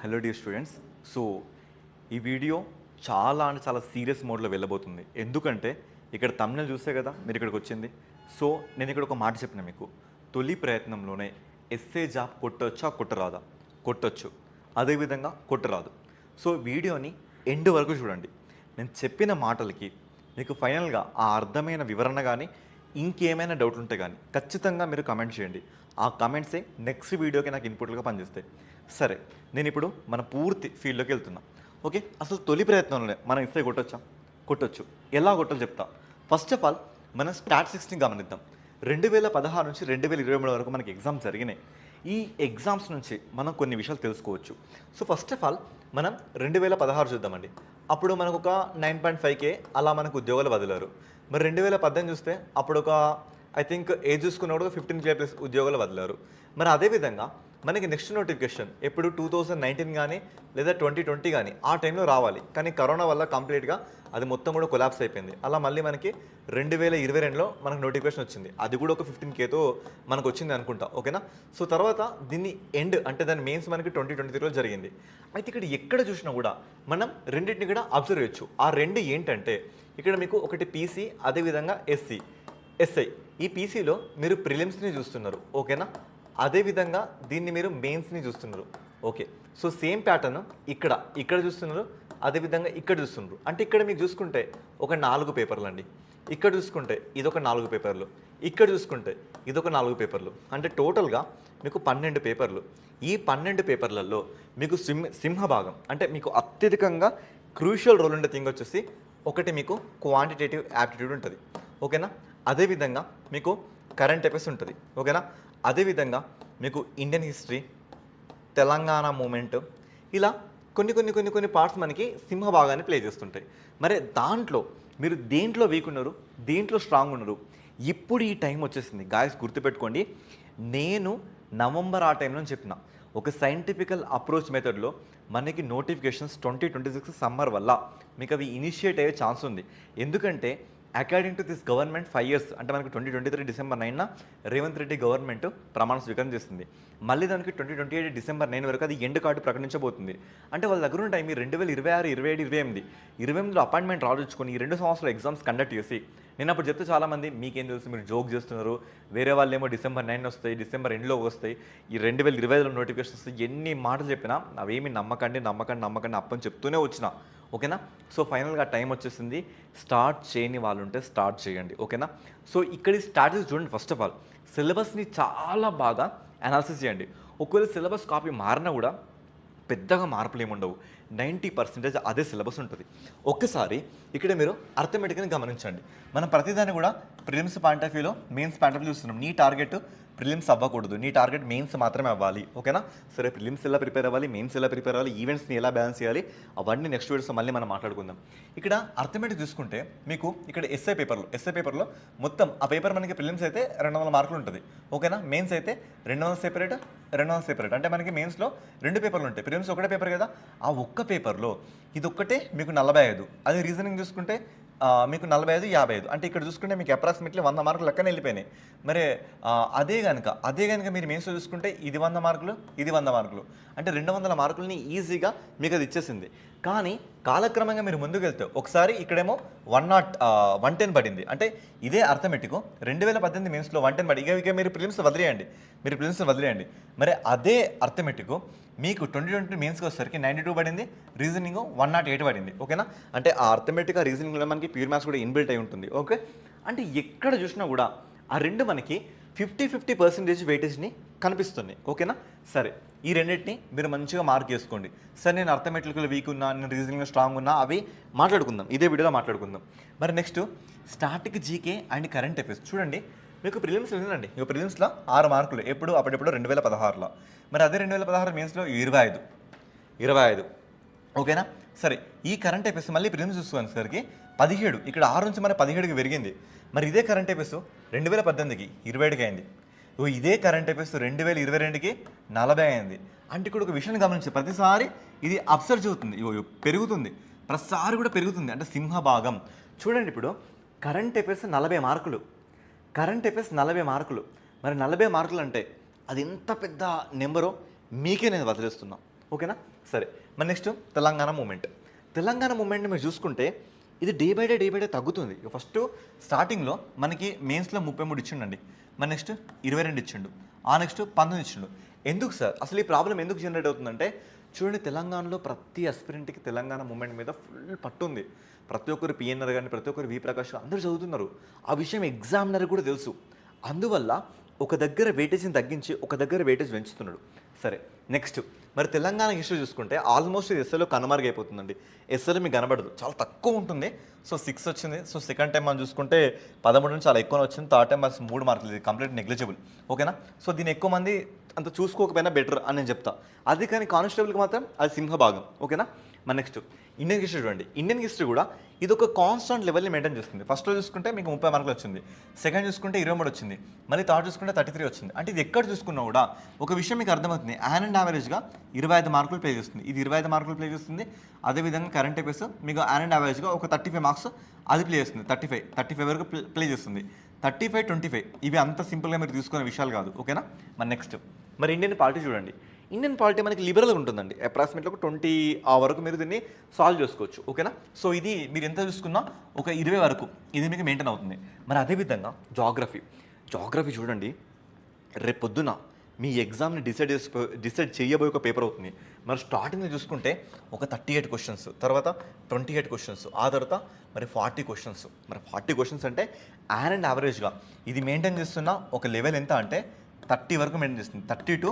Hello dear students. So ఈ video చాలా అంటే చాలా సీరియస్ మోడ్లో వెళ్ళబోతుంది. ఎందుకంటే ఇక్కడ తమిళ చూస్తే కదా మీరు ఇక్కడికి వచ్చింది. సో నేను ఇక్కడ ఒక మాట చెప్పిన మీకు, తొలి ప్రయత్నంలోనే ఎస్ఏ జాబ్ కొట్టొచ్చా కొట్టరాదా? కొట్టొచ్చు, అదేవిధంగా కొట్టరాదు. సో వీడియోని ఎండ్ వరకు చూడండి. నేను చెప్పిన మాటలకి మీకు ఫైనల్గా ఆ అర్థమైన వివరణ కానీ ఇంకేమైనా డౌట్లు ఉంటే కానీ ఖచ్చితంగా మీరు కమెంట్ చేయండి. ఆ కమెంట్సే నెక్స్ట్ వీడియోకి నాకు ఇన్పుట్లుగా పనిచేస్తాయి. సరే, నేను ఇప్పుడు మన పూర్తి ఫీల్డ్లోకి వెళ్తున్నా. ఓకే, అసలు తొలి ప్రయత్నంలోనే మనం ఇస్తే కొట్టొచ్చా? కొట్టొచ్చు. ఎలా కొట్టాలో చెప్తా. ఫస్ట్ ఆఫ్ ఆల్ మనం స్టాటిస్టిక్స్ని గమనిద్దాం. 2016 నుంచి 2023 వరకు మనకి ఎగ్జామ్స్ జరిగినాయి. ఈ ఎగ్జామ్స్ నుంచి మనం కొన్ని విషయాలు తెలుసుకోవచ్చు. సో ఫస్ట్ ఆఫ్ ఆల్ మనం 2016 చూద్దామండి. అప్పుడు మనకు ఒక 9.5K అలా మనకు ఉద్యోగాలు వదిలారు. మరి 2018 చూస్తే అప్పుడు ఒక ఐ థింక్ ఏజ్ చూసుకున్నప్పుడు 15K ప్లస్ ఉద్యోగాలు వదిలారు. మరి అదేవిధంగా మనకి నెక్స్ట్ నోటిఫికేషన్ ఎప్పుడు 2019 కానీ లేదా 2020 కానీ ఆ టైంలో రావాలి. కానీ కరోనా వల్ల కంప్లీట్గా అది మొత్తం కూడా కొలాప్స్ అయిపోయింది. అలా మళ్ళీ మనకి 2022లో మనకు నోటిఫికేషన్ వచ్చింది. అది కూడా ఒక 15Kతో మనకు వచ్చింది అనుకుంటా. ఓకేనా? సో తర్వాత దీన్ని ఎండ్ అంటే దాని మెయిన్స్ మనకి 2023లో జరిగింది. అయితే ఇక్కడ ఎక్కడ చూసినా కూడా మనం రెండింటిని కూడా అబ్జర్వ్ చేయొచ్చు. ఆ రెండు ఏంటంటే ఇక్కడ మీకు ఒకటి పీసీ, అదేవిధంగా ఎస్ఐ. ఈ పీసీలో మీరు ప్రిలిమ్స్ని చూస్తున్నారు. ఓకేనా? అదేవిధంగా దీన్ని మీరు మెయిన్స్ని చూస్తున్నారు. ఓకే, సో సేమ్ ప్యాటర్న్ ఇక్కడ చూస్తున్నారు, అదేవిధంగా ఇక్కడ చూస్తున్నారు. అంటే ఇక్కడ మీకు చూసుకుంటే ఒక 4 పేపర్లు అండి. ఇక్కడ చూసుకుంటే ఇదొక 4 పేపర్లు, ఇక్కడ చూసుకుంటే ఇదొక 4 పేపర్లు. అంటే టోటల్గా మీకు 12 పేపర్లు. ఈ 12 పేపర్లలో మీకు సింహభాగం అంటే మీకు అత్యధికంగా క్రూషియల్ రోల్ ఉండే థింగ్ వచ్చేసి ఒకటి మీకు క్వాంటిటేటివ్ యాప్టిట్యూడ్ ఉంటుంది. ఓకేనా? అదేవిధంగా మీకు కరెంట్ అఫైర్స్ ఉంటుంది. ఓకేనా? అదేవిధంగా మీకు ఇండియన్ హిస్టరీ, తెలంగాణ మూమెంట్, ఇలా కొన్ని పార్ట్స్ మనకి సింహభాగాన్ని ప్లే చేస్తుంటాయి. మరి దాంట్లో మీరు దేంట్లో వీక్ ఉన్నారు, దేంట్లో స్ట్రాంగ్ ఉన్నారు, ఇప్పుడు ఈ టైం వచ్చేసింది. గాయస్ గుర్తుపెట్టుకోండి, నేను నవంబర్ ఆ టైంలో చెప్పిన ఒక సైంటిఫికల్ అప్రోచ్ మెథడ్లో మనకి నోటిఫికేషన్స్ 2026 సమ్మర్ వల్ల మీకు అవి ఇనిషియేట్ అయ్యే ఛాన్స్ ఉంది. ఎందుకంటే according to this government 5 years అంటే మనకి 2023 December 9న రేవంత్ రెడ్డి గవర్నమెంట్ ప్రమాణ స్వీకారం చేస్తుంది. మళ్ళీ దానికి 2028 December 9 వరకు అది ఎండ్ కార్డు ప్రకటించబోతుంది. అంటే వాళ్ళ దగ్గర ఉన్న టైం 2026, 27, 28, 28లో అపాయింట్మెంట్ రాజుకొని ఈ 2 సంవత్సరాలు ఎగ్జామ్స్ కండక్ట్ చేసి, నేను అప్పుడు చెప్తే చాలామంది మీకేం తెలుసు, మీరు జోక్ చేస్తున్నారు, వేరే వాళ్ళు ఏమో December 9 వస్తాయి, December endలో వస్తాయి, ఈ 2025లో నోటిఫికేషన్ వస్తాయి, ఎన్ని మాటలు చెప్పినా అవేమి నమ్మకండి అప్పని చెప్తూనే వచ్చిన. ఓకేనా? సో ఫైనల్గా టైం వచ్చేసింది. స్టార్ట్ చేయని వాళ్ళు ఉంటే స్టార్ట్ చేయండి. ఓకేనా? సో ఇక్కడ స్టార్ట్ చూడండి. ఫస్ట్ ఆఫ్ ఆల్ సిలబస్ని చాలా బాగా అనాలిసిస్ చేయండి. ఒకవేళ సిలబస్ కాపీ మారినా కూడా పెద్దగా మార్పులు ఏముండవు. 90% అదే సిలబస్ ఉంటుంది. ఒక్కసారి ఇక్కడ మీరు అర్థమెటిక్ని గమనించండి. మనం ప్రతిదాన్ని కూడా ప్రిలిమ్స్ పాయింట్ ఆఫ్ వ్యూలో, మెయిన్స్ పాయింట్ ఆఫ్ వ్యూ చూస్తున్నాం. నీ టార్గెట్ ప్రిలిమ్స్ అవ్వకూడదు, నీ టార్గెట్ మెయిన్స్ మాత్రమే అవ్వాలి. ఓకేనా? సరే, ప్రిలిమ్స్ ఎలా ప్రిపేర్ అవ్వాలి, మెయిన్స్ ఎలా ప్రిపేర్ అవ్వాలి, ఈవెంట్స్ని ఎలా బ్యాలెన్స్ చేయాలి, అవన్నీ నెక్స్ట్ వీడియోస్లో మళ్ళీ మనం మాట్లాడుకుందాం. ఇక్కడ అర్థమెటిక్ చూసుకుంటే మీకు ఇక్కడ ఎస్ఐ పేపర్లో మొత్తం ఆ పేపర్ మనకి ప్రిలిమ్స్ అయితే 200 మార్కులు ఉంటుంది. ఓకేనా? మెయిన్స్ అయితే 200 సెపరేట్. అంటే మనకి మెయిన్స్లో 2 పేపర్లు ఉంటాయి, ప్రిలిమ్స్ ఒకటే పేపర్ కదా. ఆ ఒక్క పేపర్లో ఇదొక్కటే మీకు 45. అది రీజనింగ్ చూసుకుంటే మీకు 45, 55. అంటే ఇక్కడ చూసుకుంటే మీకు అప్రాక్సిమేట్లీ 100 మార్కులు లెక్కనే వెళ్ళిపోయినాయి. మరి అదే కనుక మీరు మెయిన్స్లో చూసుకుంటే ఇది 100 మార్కులు, ఇది 100 మార్కులు. అంటే 200 మార్కులని ఈజీగా మీకు అది ఇచ్చేసింది. కానీ కాలక్రమంగా మీరు ముందుకు వెళ్తే ఒకసారి ఇక్కడేమో 110 పడింది. అంటే ఇదే అర్థమెటిక్ 2018 మెయిన్స్లో 110 పడి ఇక మీరు ప్రిలిమ్స్ వదిలేయండి. మరి అదే అర్థమెటిక్ మీకు 2020 మెయిన్స్కి వచ్చేసరికి 92 పడింది, రీజనింగ్ 108 పడింది. ఓకేనా? అంటే ఆ అర్థమెటిక్, ఆ రీజనింగ్లో మనకి ప్యూర్ మ్యాథ్స్ కూడా ఇన్బిల్ట్ అయి ఉంటుంది. ఓకే, అంటే ఎక్కడ చూసినా కూడా ఆ రెండు మనకి 50% వెయిటేజ్ని కనిపిస్తుంది. ఓకేనా? సరే, ఈ రెండింటిని మీరు మంచిగా మార్క్ చేసుకోండి. సరే, నేను అర్థమెటిక్లో వీక్ ఉన్నా, నేను రీజనింగ్లో స్ట్రాంగ్ ఉన్నా, అవి మాట్లాడుకుందాం, ఇదే వీడియోలో మాట్లాడుకుందాం. మరి next static, GK and current affairs చూడండి. మీకు ప్రిలిమ్స్ ఉందండి, ఇక ప్రిలిమ్స్లో 6 మార్కులు అప్పుడెప్పుడు 2016లో. మరి అదే 2016 మెయిన్స్లో 25. ఓకేనా? సరే, ఈ కరెంట్ అఫైర్స్ మళ్ళీ ప్రిలిమ్స్ చూసుకునేసరికి 17, ఇక్కడ 6 నుంచి మరి 17కి పెరిగింది. మరి ఇదే కరెంట్ అఫైర్స్ 2018కి 27కి అయింది. ఇదే కరెంట్ అఫైర్స్ 2022కి 40 అయింది. అంటే ఇక్కడ ఒక విషయాన్ని గమనించి ప్రతిసారి ఇది అబ్సర్వ్ అవుతుంది, పెరుగుతుంది, ప్రతిసారి కూడా పెరుగుతుంది. అంటే సింహభాగం చూడండి. ఇప్పుడు కరెంట్ అఫైర్స్ 40 మార్కులు, మరి 40 మార్కులు అంటే అది ఎంత పెద్ద నెంబరో మీకే నేను వదిలేస్తున్నా. ఓకేనా. సరే, మరి నెక్స్ట్ తెలంగాణ మూమెంట్. తెలంగాణ మూమెంట్ని మీరు చూసుకుంటే ఇది డే బై డే తగ్గుతుంది. ఫస్ట్ స్టార్టింగ్లో మనకి మెయిన్స్లో 33 ఇచ్చిండండి, మరి నెక్స్ట్ 22 ఇచ్చిండు, ఆ నెక్స్ట్ 19 ఇచ్చిండు. ఎందుకు సార్ అసలు ఈ ప్రాబ్లం ఎందుకు జనరేట్ అవుతుందంటే, చూడండి తెలంగాణలో ప్రతి అస్పిరెంట్కి తెలంగాణ మూమెంట్ మీద ఫుల్ పట్టుంది. ప్రతి ఒక్కరు పిఎన్ఆర్ కానీ, ప్రతి ఒక్కరు వి ప్రకాష్ అందరూ చదువుతున్నారు. ఆ విషయం ఎగ్జామినర్ కూడా తెలుసు. అందువల్ల ఒక దగ్గర వెయిటేజ్ని తగ్గించి ఒక దగ్గర వెయిటేజ్ పెంచుతున్నాడు. సరే, నెక్స్ట్ మరి తెలంగాణ హిస్టరీ చూసుకుంటే ఆల్మోస్ట్ ఇది ఎస్ఏలో కనుమరుగైపోతుందండి. ఎస్ఏలో మీకు కనబడదు, చాలా తక్కువ ఉంటుంది. సో 6 వచ్చింది. సో సెకండ్ టైం మనం చూసుకుంటే 13 నుంచి చాలా ఎక్కువ వచ్చింది. థర్డ్ టైం మాకు 3 మార్కులు, ఇది కంప్లీట్ నెగ్లిజిబుల్. ఓకేనా. సో దీన్ని ఎక్కువ మంది అంత చూసుకోకపోయినా బెటర్ అని నేను చెప్తా. అది కానీ కానిస్టేబుల్కి మాత్రం అది సింహభాగం. ఓకేనా. మరి నెక్స్ట్ ఇండియన్ హిస్టరీ చూడండి. ఇండియన్ హిస్టరీ కూడా ఇది ఒక కాన్స్టాంట్ లెవెల్ని మెయింటైన్ చేస్తుంది. ఫస్ట్లో చూసుకుంటే మీకు 30 మార్కులు వచ్చింది, సెకండ్ చూసుకుంటే 23 వచ్చింది, మళ్ళీ థర్డ్ చూసుకుంటే 33 వచ్చింది. అంటే ఇది ఎక్కడ చూసుకున్నా కూడా ఒక విషయం మీకు అర్థమవుతుంది, యాన్ అండ్ యావరేజ్గా 25 మార్కులు ప్లే చేస్తుంది. ఇది 25 మార్కులు ప్లే చేస్తుంది. అదేవిధంగా కరెంట్ అఫైర్స్ మీకు యాన్ అండ్ యావరేజ్గా ఒక 35 మార్క్స్ అది ప్లే చేస్తుంది. 35 వరకు ప్లే చేస్తుంది. 35, 25 ఇవి అంత సింపుల్గా మీరు తీసుకునే విషయాలు కాదు. ఓకేనా. మరి నెక్స్ట్ మరి ఇండియన్ పార్టీ చూడండి. ఇండియన్ పార్టీ మనకి లిబరల్గా ఉంటుందండి. అప్రాక్సిమేట్లీ ఒక 20 ఆ వరకు మీరు దీన్ని సాల్వ్ చేసుకోవచ్చు. ఓకేనా. సో ఇది మీరు ఎంత చూసుకున్నా ఒక 20 వరకు ఇది మీకు మెయింటైన్ అవుతుంది. మరి అదేవిధంగా జాగ్రఫీ చూడండి. రేపు పొద్దున మీ ఎగ్జామ్ని డిసైడ్ చేయబోయే ఒక పేపర్ అవుతుంది. మరి స్టార్టింగ్లో చూసుకుంటే ఒక 38 క్వశ్చన్స్, తర్వాత 28 క్వశ్చన్స్, ఆ తర్వాత మరి 40 క్వశ్చన్స్. మరి 40 క్వశ్చన్స్ అంటే యాన్ అండ్ యావరేజ్గా ఇది మెయింటైన్ చేస్తున్న ఒక లెవెల్ ఎంత అంటే 30 వరకు మెయింటైన్ చేస్తుంది. 30 to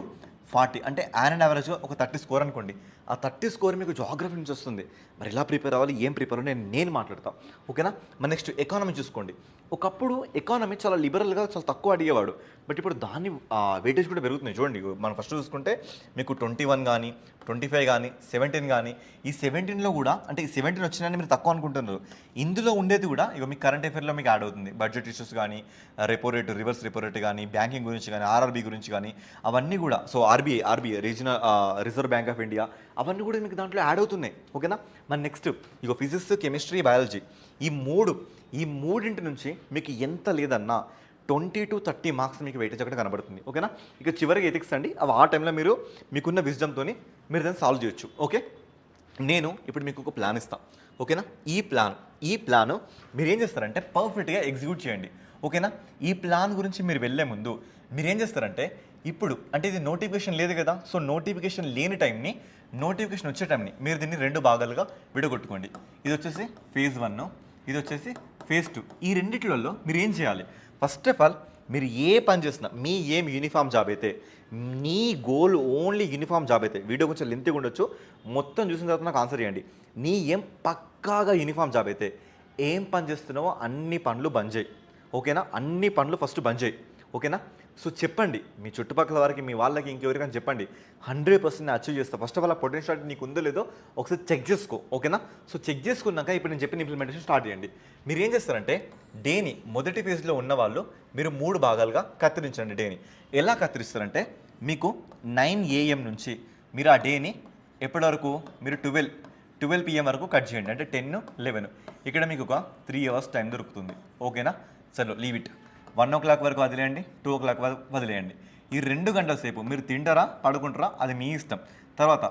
40 అంటే యాన్ అండ్ యావరేజ్గా ఒక 30 స్కోర్ అనుకోండి. ఆ 30 స్కోర్ మీకు జాగ్రఫీ నుంచి వస్తుంది. మరి ఎలా ప్రిపేర్ అవ్వాలి, ఏం ప్రిపేర్ అవ్వాలి నేను మాట్లాడతాను. ఓకేనా. మరి నెక్స్ట్ ఎకానమీ చూసుకోండి. ఒకప్పుడు ఎకానమీ చాలా లిబరల్గా చాలా తక్కువ అడిగేవాడు, బట్ ఇప్పుడు దాన్ని వెయిటేజ్ కూడా పెరుగుతుంది. చూడండి మనం ఫస్ట్ చూసుకుంటే మీకు 21 కానీ, 25 కానీ, 17 కానీ, ఈ 17లో కూడా అంటే ఈ 17 వచ్చినాయని మీరు తక్కువ అనుకుంటున్నారు. ఇందులో ఉండేది కూడా ఇక మీకు కరెంట్ అఫైర్లో మీకు యాడ్ అవుతుంది. బడ్జెట్ ఇష్యూస్ కానీ, repo rate, reverse repo rate కానీ, బ్యాంకింగ్ గురించి కానీ, ఆర్ఆర్బీ గురించి కానీ, అవన్నీ కూడా. So RBI regional reserve bank of India, అవన్నీ కూడా మీకు దాంట్లో యాడ్ అవుతున్నాయి. ఓకేనా. మరి నెక్స్ట్ ఇక ఫిజిక్స్, కెమిస్ట్రీ, బయాలజీ ఈ మూడింటి నుంచి మీకు ఎంత లేదన్నా 20 to 30 మార్క్స్ మీకు వెయిటేజ్ అక్కడ కనబడుతుంది. ఓకేనా. ఇక చివరికి ఎథిక్స్ అండి. అవి ఆ టైంలో మీకున్న విజ్డమ్తో మీరు దాన్ని సాల్వ్ చేయొచ్చు. ఓకే. నేను ఇప్పుడు మీకు ఒక ప్లాన్ ఇస్తాను. ఓకేనా. ఈ ప్లాన్ మీరు ఏం చేస్తారంటే పర్ఫెక్ట్గా ఎగ్జిక్యూట్ చేయండి. ఓకేనా. ఈ ప్లాన్ గురించి మీరు వెళ్ళే ముందు మీరు ఏం చేస్తారంటే ఇప్పుడు అంటే ఇది నోటిఫికేషన్ లేదు కదా. సో నోటిఫికేషన్ లేని టైంని, నోటిఫికేషన్ వచ్చే టైంని మీరు దీన్ని 2 భాగాలుగా విడగొట్టుకోండి. ఇది వచ్చేసి phase 1, ఇది వచ్చేసి phase 2. ఈ రెండిట్లలో మీరు ఏం చేయాలి, ఫస్ట్ ఆఫ్ ఆల్ మీరు ఏ పని చేసినా మీ ఏం యూనిఫామ్ జాబ్ అయితే, నీ గోల్ ఓన్లీ యూనిఫామ్ జాబ్ అయితే, వీడియో కొంచెం లెంత్గా ఉండొచ్చు, మొత్తం చూసిన తర్వాత నాకు ఆన్సర్ చేయండి. నీ ఏం పక్కాగా యూనిఫామ్ జాబ్ అయితే ఏం పని చేస్తున్నావో అన్ని పనులు బంద్ చేయి. ఓకేనా. అన్ని పనులు ఫస్ట్ బంద్ చేయి. ఓకేనా. సో చెప్పండి మీ చుట్టుపక్కల వారికి, మీ వాళ్ళకి, ఇంకెవరికైనా చెప్పండి. 100% నేను అచీవ్ చేస్తాను. ఫస్ట్ ఆఫ్ ఆల్ ఆ పొటెన్షియాలిటీ నీకు ఉందో లేదో ఒకసారి చెక్ చేసుకో. ఓకేనా. సో చెక్ చేసుకున్నాక ఇప్పుడు నేను చెప్పిన ఇంప్లిమెంటేషన్ స్టార్ట్ చేయండి. మీరు ఏం చేస్తారంటే డేని మొదటి ఫేజ్లో ఉన్న వాళ్ళు మీరు 3 భాగాలుగా కత్తిరించండి. డేని ఎలా కత్తిరిస్తారంటే మీకు 9 AM నుంచి మీరు ఆ డేని ఎప్పటి వరకు మీరు 12 PM వరకు కట్ చేయండి. అంటే 10, 11 ఇక్కడ మీకు ఒక 3 hours టైం దొరుకుతుంది. ఓకేనా. చలో లీవ్ ఇట్. 1 o'clock వరకు వదిలేయండి, 2 o'clock వరకు వదిలేయండి. ఈ 2 గంటల సేపు మీరు తింటారా పడుకుంటారా అది మీ ఇష్టం. తర్వాత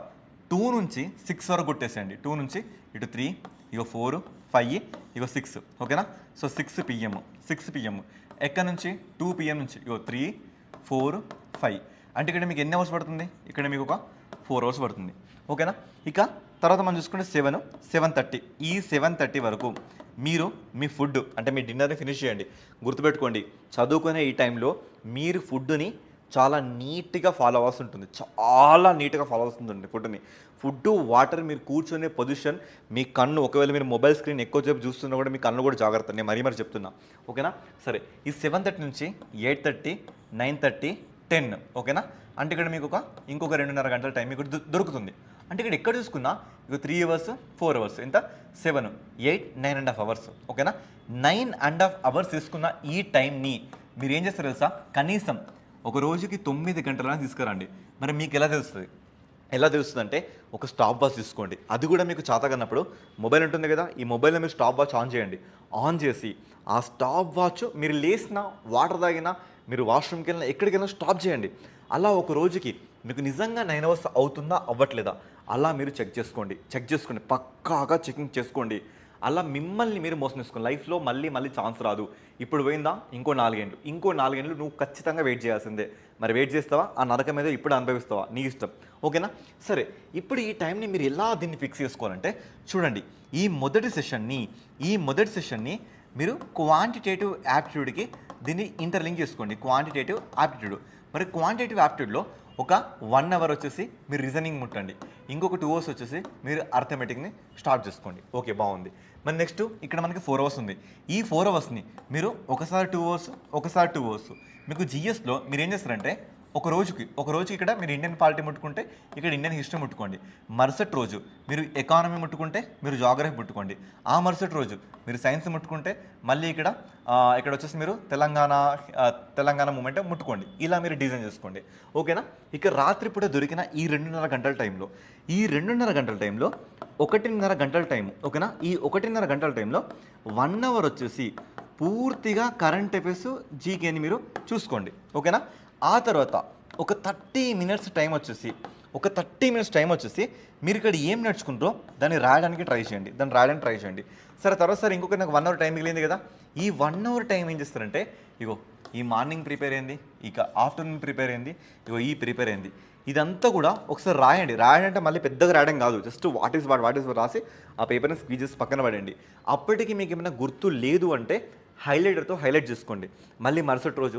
2 నుంచి 6 వరకు కొట్టేసేయండి. 2 నుంచి ఇటు 3, ఇక 4, 5, ఇక 6. ఓకేనా. సో 6 PM ఎక్కడి నుంచి 2 PM నుంచి ఇక 3, 4, 5 అంటే ఇక్కడ మీకు ఎన్ని అవర్స్ పడుతుంది, ఇక్కడ మీకు ఒక 4 hours పడుతుంది. ఓకేనా. ఇక తర్వాత మనం చూసుకుంటే 7:30 ఈ 7:30 వరకు మీరు మీ ఫుడ్ అంటే మీ డిన్నర్ని ఫినిష్ చేయండి. గుర్తుపెట్టుకోండి చదువుకునే ఈ టైంలో మీరు ఫుడ్ని చాలా నీట్గా ఫాలో అవ్వాల్సి ఉంటుంది. చాలా నీట్గా ఫాలో అవ్వాల్సి ఉంటుంది ఫుడ్, వాటర్, మీరు కూర్చునే పొజిషన్, మీ కన్ను, ఒకవేళ మీరు మొబైల్ స్క్రీన్ ఎక్కువసేపు చూస్తున్నా కూడా మీ కన్ను కూడా జాగ్రత్త. నేను మరీ చెప్తున్నా. ఓకేనా. సరే ఈ 7:30 నుంచి 8:30, 9:30, 10. ఓకేనా. అంటే ఇక్కడ మీకు ఇంకొక 2.5 గంటల టైం మీకు దొరుకుతుంది. అంటే ఇక్కడ ఎక్కడ చూసుకున్నా ఇక 3 hours, 4 hours ఎంత 7, 8, 9.5 hours. ఓకేనా. 9.5 hours తీసుకున్న ఈ టైంని మీరు ఏం చేస్తారు తెలుసా, కనీసం ఒక రోజుకి 9 గంటలని తీసుకురండి. మరి మీకు ఎలా తెలుస్తుంది అంటే ఒక స్టాప్ వాచ్ తీసుకోండి. అది కూడా మీకు చేతకన్నప్పుడు మొబైల్ ఉంటుంది కదా, ఈ మొబైల్లో మీరు స్టాప్ వాచ్ ఆన్ చేయండి. ఆన్ చేసి ఆ స్టాప్ వాచ్ మీరు లేసినా, వాటర్ తాగినా, మీరు వాష్రూమ్కి వెళ్ళినా, ఎక్కడికి వెళ్ళినా స్టాప్ చేయండి. అలా ఒక రోజుకి మీకు నిజంగా 9 అవర్స్ అవుతుందా అవ్వట్లేదా అలా మీరు చెక్ చేసుకోండి పక్కాగా చెకింగ్ చేసుకోండి. అలా మిమ్మల్ని మీరు మోసం చేసుకోండి. లైఫ్‌లో మళ్ళీ మళ్ళీ ఛాన్స్ రాదు. ఇప్పుడు పోయిందా ఇంకో 4 ఏండ్లు నువ్వు ఖచ్చితంగా వెయిట్ చేయాల్సిందే. మరి వెయిట్ చేస్తావా? ఆ నరకం ఏదో ఇప్పుడు అనుభవిస్తావా? నీ ఇష్టం. ఓకేనా? సరే, ఇప్పుడు ఈ టైంని మీరు ఎలా దీన్ని ఫిక్స్ చేసుకోవాలంటే చూడండి, ఈ మొదటి సెషన్‌ని మీరు క్వాంటిటేటివ్ యాప్టిట్యూడ్‌కి దీన్ని ఇంటర్లింక్ చేసుకోండి. Quantitative aptitude. మరి క్వాంటిటేటివ్ యాప్టిట్యూడ్‌లో ఒక 1 అవర్ వచ్చేసి మీరు రీజనింగ్ ముట్టండి. ఇంకొక 2 అవర్స్ వచ్చేసి మీరు అర్థమెటిక్‌ని స్టార్ట్ చేసుకోండి. ఓకే, బాగుంది. మరి నెక్స్ట్ ఇక్కడ మనకి 4 అవర్స్ ఉంది. ఈ 4 అవర్స్‌ని మీరు ఒకసారి 2 అవర్స్, ఒకసారి 2 అవర్స్. మీకు జీఎస్‌లో మీరు ఏం చేస్తారంటే ఒక రోజుకి ఇక్కడ మీరు ఇండియన్ పాలిటీ ముట్టుకుంటే ఇక్కడ ఇండియన్ హిస్టరీ ముట్టుకోండి. మరుసటి రోజు మీరు ఎకానమీ ముట్టుకుంటే మీరు జాగ్రఫీ ముట్టుకోండి. ఆ మరుసటి రోజు మీరు సైన్స్ ముట్టుకుంటే మళ్ళీ ఇక్కడ వచ్చేసి మీరు తెలంగాణ మూమెంట్ ముట్టుకోండి. ఇలా మీరు డిజైన్ చేసుకోండి. ఓకేనా? ఇక రాత్రిపూట దొరికిన ఈ 2.5 గంటల టైంలో 1.5 గంటల టైం. ఓకేనా? ఈ 1.5 గంటల టైంలో 1 అవర్ వచ్చేసి పూర్తిగా కరెంట్ అఫైర్స్ జీకేని మీరు చూసుకోండి. ఓకేనా? ఆ తర్వాత ఒక 30 మినిట్స్ టైం వచ్చేసి మీరు ఇక్కడ ఏం నేర్చుకుంటారో దాన్ని రాయడానికి ట్రై చేయండి. సరే, తర్వాత ఇంకొక నాకు 1 అవర్ టైం మిగిలింది కదా, ఈ 1 అవర్ టైం ఏం చేస్తారంటే ఈ మార్నింగ్ ప్రిపేర్ అయింది, ఇక ఆఫ్టర్నూన్ ప్రిపేర్ అయింది, ఈ ప్రిపేర్ అయింది, ఇదంతా కూడా ఒకసారి రాయండి అంటే మళ్ళీ పెద్దగా రాయడం కాదు, జస్ట్ వాట్ ఈస్ వాట్ రాసి ఆ పేపర్ని స్క్వీజ్ చేసి పక్కన పడండి. అప్పటికి మీకు ఏమైనా గుర్తు లేదు అంటే హైలైటర్తో హైలైట్ చేసుకోండి. మళ్ళీ మరుసటి రోజు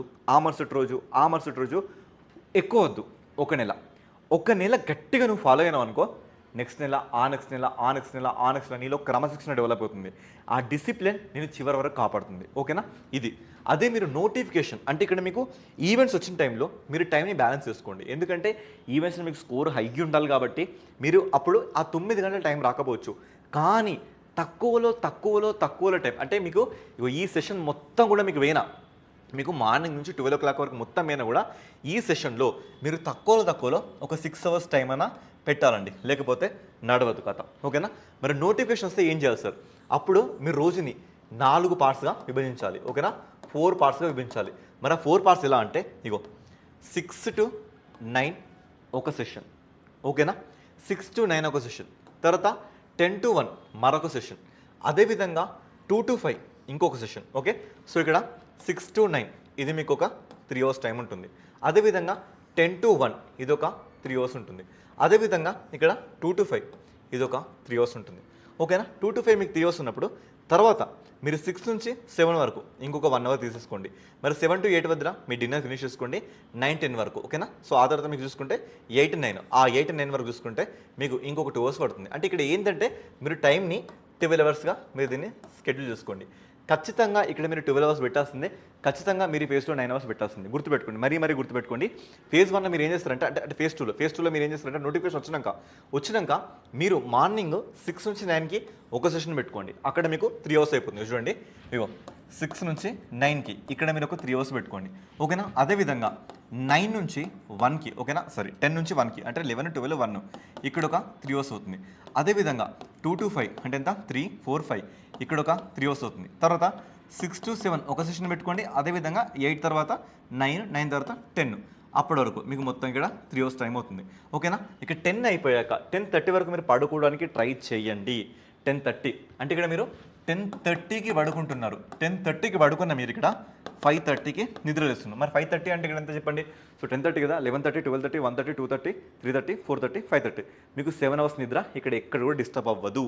ఎక్కువ వద్దు. ఒక నెల గట్టిగా నువ్వు ఫాలో అయినావు అనుకో, నెక్స్ట్ నెల నీలో క్రమశిక్షణ డెవలప్ అవుతుంది. ఆ డిసిప్లిన్ నేను చివరి వరకు కాపాడుతుంది. ఓకేనా? ఇది అదే మీరు నోటిఫికేషన్ అంటే ఇక్కడ మీకు ఈవెంట్స్ వచ్చిన టైంలో మీరు టైంని బ్యాలెన్స్ చేసుకోండి. ఎందుకంటే ఈవెంట్స్లో మీకు స్కోర్ హైగా ఉండాలి కాబట్టి మీరు అప్పుడు ఆ 9 గంటల టైం రాకపోవచ్చు, కానీ తక్కువలో టైం అంటే మీకు ఈ సెషన్ మొత్తం కూడా మీకు మార్నింగ్ నుంచి 12 o'clock వరకు మొత్తం అయినా కూడా ఈ సెషన్లో మీరు తక్కువలో ఒక 6 అవర్స్ టైం అయినా పెట్టాలండి, లేకపోతే నడవదు కథ. ఓకేనా? మరి నోటిఫికేషన్ వస్తే ఏం చేయాలి సార్? అప్పుడు మీరు రోజుని 4 పార్ట్స్గా విభజించాలి. ఓకేనా? 4 పార్ట్స్గా విభజించాలి. మరి ఆ 4 పార్ట్స్ ఎలా అంటే 6 to 9 ఒక సెషన్. ఓకేనా? 6 to 9 ఒక సెషన్, తర్వాత 10 to 1 మరొక సెషన్, అదేవిధంగా 2 to 5 ఇంకొక సెషన్. ఓకే, సో ఇక్కడ 6 to 9 ఇది మీకు ఒక 3 అవర్స్ టైం ఉంటుంది. అదేవిధంగా 10 to 1 ఇది ఒక 3 అవర్స్ ఉంటుంది. అదేవిధంగా ఇక్కడ 2 to 5 ఇది ఒక 3 అవర్స్ ఉంటుంది. ఓకేనా? 2 to 5 మీకు 3 అవర్స్ ఉన్నప్పుడు తర్వాత మీరు 6 నుంచి 7 వరకు ఇంకొక 1 అవర్ తీసేసుకోండి. మరి 7 to 8 వద్ద మీ డిన్నర్ ఫినిష్ చేసుకోండి. 9, 10 వరకు. ఓకేనా? సో ఆ తర్వాత మీకు చూసుకుంటే 8, 9 వరకు చూసుకుంటే మీకు ఇంకొక 2 అవర్స్ పడుతుంది. అంటే ఇక్కడ ఏంటంటే మీరు టైంని 12 అవర్స్గా మీరు దీన్ని షెడ్యూల్ చేసుకోండి. ఖచ్చితంగా ఇక్కడ మీరు 12 అవర్స్ పెట్టాల్సిందే. ఖచ్చితంగా మీరు ఫేజ్ 9 అవర్స్ పెట్టాల్సింది. గుర్తుపెట్టుకోండి, మరీ గుర్తుపెట్టుకోండి. ఫేజ్ 1 మీరు ఏం చేస్తారంటే అంటే ఫేజ్ 2లో మీరు ఏం చేస్తారంటే నోటిఫికేషన్ వచ్చినాక మీరు మార్నింగ్ 6 నుంచి 9కి ఒక సెషన్ పెట్టుకోండి. అక్కడ మీకు 3 అవర్స్ అయిపోతుంది. చూడండి, 6 నుంచి 9కి ఇక్కడ మీరు ఒక 3 అవర్స్ పెట్టుకోండి. ఓకేనా? అదేవిధంగా 9 నుంచి 1కి, ఓకేనా, 10 నుంచి 1కి అంటే 11, 12, 1 ఇక్కడ ఒక 3 అవర్స్ అవుతుంది. అదేవిధంగా 2 to 5 అంటే ఎంత? 3, 4, 5 ఇక్కడ ఒక 3 అవర్స్ అవుతుంది. తర్వాత 6 to 7 ఒక సెషన్ పెట్టుకోండి. అదేవిధంగా 8 తర్వాత 9 తర్వాత 10 అప్పటి వరకు మీకు మొత్తం ఇక్కడ 3 అవర్స్ టైం అవుతుంది. ఓకేనా? ఇక 10 అయిపోయాక 10:30 వరకు మీరు పడుకోవడానికి ట్రై చేయండి. 10:30 అంటే ఇక్కడ మీరు 10:30కి పడుకుంటున్నారు. 10:30కి పడుకున్న మీరు ఇక్కడ 5:30కి నిద్ర లేస్తున్నారు. మరి 5:30 అంటే ఇక్కడ ఎంత చెప్పండి? సో 10:30 కదా, 11:30, 12:30, 1:30, 2:30, 3:30, 4:30, 5:30 మీకు 7 అవర్స్ నిద్ర ఇక్కడ ఎక్కడ కూడా డిస్టర్బ్ అవ్వదు.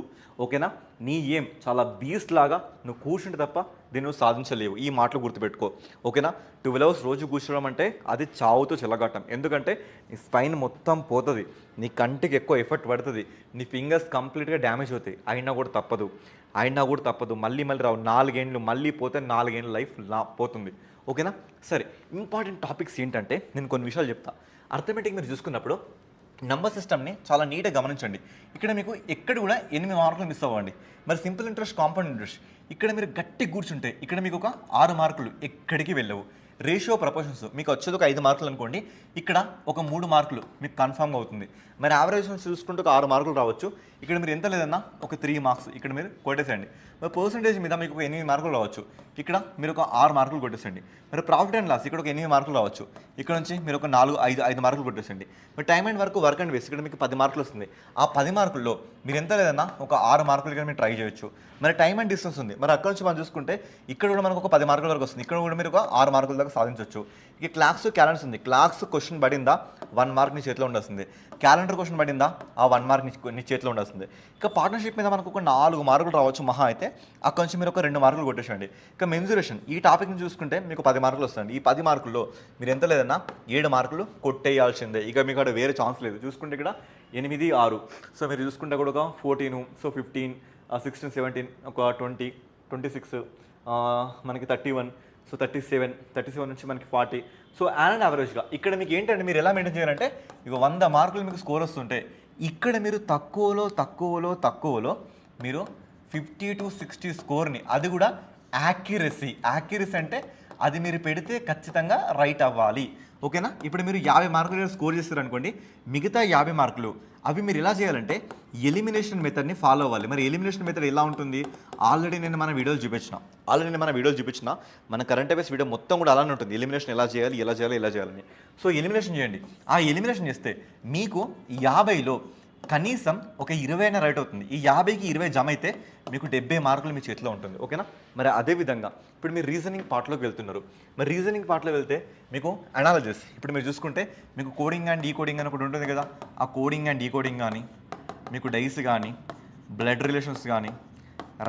ఓకేనా? నీ ఏం చాలా బీస్ట్ లాగా నువ్వు కూర్చుంటే తప్ప దీన్ని నువ్వు సాధించలేవు. ఈ మాటలు గుర్తుపెట్టుకో. ఓకేనా? 12 అవర్స్ రోజు కూర్చోవడం అంటే అది చావుతో చెలగాటం. ఎందుకంటే నీ స్పైన్ మొత్తం పోతుంది, నీ కంటికి ఎక్కువ ఎఫర్ట్ పడుతుంది, నీ ఫింగర్స్ కంప్లీట్గా డ్యామేజ్ అవుతాయి. అయినా కూడా తప్పదు. మళ్ళీ రావు. 4 ఏళ్ళు మళ్ళీ పోతే 4 ఏళ్ళ లైఫ్ పోతుంది. ఓకేనా? సరే, ఇంపార్టెంట్ టాపిక్స్ ఏంటంటే నేను కొన్ని విషయాలు చెప్తా. అర్థమెటిక్ మీరు చూసుకున్నప్పుడు నంబర్ సిస్టమ్ని చాలా నీట్గా గమనించండి. ఇక్కడ మీకు ఎక్కడ కూడా 8 మార్కులు మిస్ అవ్వండి. మరి సింపుల్ ఇంట్రెస్ట్, కాంపౌండ్ ఇంట్రెస్ట్ ఇక్కడ మీరు గట్టి కూర్చుంటే ఇక్కడ మీకు ఒక 6 మార్కులు ఎక్కడికి వెళ్ళవు. రేషియో ప్రపోర్షన్స్ మీకు వచ్చేది ఒక 5 మార్కులు అనుకోండి, ఇక్కడ ఒక 3 మార్కులు మీకు కన్ఫామ్గా అవుతుంది. మరి యావరేజ్ చూసుకుంటే ఒక 6 మార్కులు రావచ్చు. ఇక్కడ మీరు ఎంత లేదన్నా ఒక 3 మార్క్స్ ఇక్కడ మీరు కొట్టేసేయండి. మరి పర్సంటేజ్ మీద మీకు ఒక 8 మార్కులు రావచ్చు. ఇక్కడ మీరు ఒక 6 మార్కులు కొట్టేసండి. మరి ప్రాఫిట్ అండ్ లాస్ ఇక్కడ ఒక 8 మార్కులు రావచ్చు. ఇక్కడ నుంచి మీరు ఒక 5 మార్కులు కొట్టేసండి. మరి time and work and waste ఇక్కడ మీకు 10 మార్కులు వస్తుంది. ఆ 10 మార్కుల్లో మీరు ఎంత లేదన్నా ఒక 6 మార్కులు ఇక్కడ మీరు ట్రై చేయొచ్చు. మరి టైమ్ అండ్ డిస్టెన్స్ ఉంది. మరి అక్కడ నుంచి మనం చూసుకుంటే ఇక్కడ కూడా మనకు ఒక 10 మార్కుల వరకు వస్తుంది. ఇక్కడ కూడా మీరు ఒక 6 మార్కుల దాకా సాధించవచ్చు. ఇక క్లాక్స్ క్యాలెండర్స్ ఉంది. క్లాక్స్ క్వశ్చన్ పడిందా 1 మార్క్ నీ చేతిలో ఉండాల్సింది. క్యాలెండర్ క్వశ్చన్ పడిందా ఆ 1 మార్క్ నీ చేతిలో ఉండాల్సింది. ఇక పార్ట్నర్షిప్ మీద మనకు ఒక 4 మార్కులు రావచ్చు మహా అయితే. అక్కడ నుంచి మీరు ఒక 2 మార్కులు కొట్టేసండి. ఇక మెన్సురేషన్ ఈ టాపిక్ని చూసుకుంటే మీకు 10 మార్కులు వస్తాయండి. ఈ 10 మార్కుల్లో మీరు ఎంత లేదన్నా 7 మార్కులు కొట్టేయాల్సిందే. ఇక మీకు అక్కడ వేరే ఛాన్స్ లేదు. చూసుకుంటే ఇక్కడ 8, 6 సో మీరు చూసుకుంటే కూడా ఒక 14 సో 15 16 17 ఒక 20 26 మనకి 31 సో 37 నుంచి మనకి 40 సో అండ్ యావరేజ్గా ఇక్కడ మీకు ఏంటంటే మీరు ఎలా మెయింటైన్ చేయాలంటే ఇక 100 మార్కులు మీకు స్కోర్ వస్తుంటే ఇక్కడ మీరు తక్కువలో మీరు 50 to 60 స్కోర్ని, అది కూడా యాక్యురసీ అంటే అది మీరు పెడితే ఖచ్చితంగా రైట్ అవ్వాలి. ఓకేనా? ఇప్పుడు మీరు 50 మార్కులు స్కోర్ చేస్తారనుకోండి, మిగతా 50 మార్కులు అవి మీరు ఎలా చేయాలంటే ఎలిమినేషన్ మెథడ్ని ఫాలో అవ్వాలి. మరి ఎలిమినేషన్ మెథడ్ ఎలా ఉంటుంది? ఆల్రెడీ నేను మన వీడియోలు చూపించిన మన కరెంట్ అఫైర్స్ వీడియో మొత్తం కూడా అలానే ఉంటుంది. ఎలిమినేషన్ ఎలా చేయాలని. సో ఎలిమినేషన్ చేయండి. ఆ ఎలిమినేషన్ చేస్తే మీకు 50లో కనీసం ఒక 20 అయినా రైట్ అవుతుంది. ఈ 50కి 20 జమ అయితే మీకు 70 మార్కులు మీ చేతిలో ఉంటుంది. ఓకేనా? మరి అదేవిధంగా ఇప్పుడు మీరు రీజనింగ్ పార్ట్లోకి వెళ్తున్నారు. మరి రీజనింగ్ పార్ట్లో వెళ్తే మీకు అనాలజిస్ ఇప్పుడు మీరు చూసుకుంటే మీకు కోడింగ్ అండ్ డీకోడింగ్ అని ఒకటి ఉంటుంది కదా. ఆ కోడింగ్ అండ్ డీకోడింగ్ కానీ, మీకు డైస్ కానీ, బ్లడ్ రిలేషన్స్ కానీ,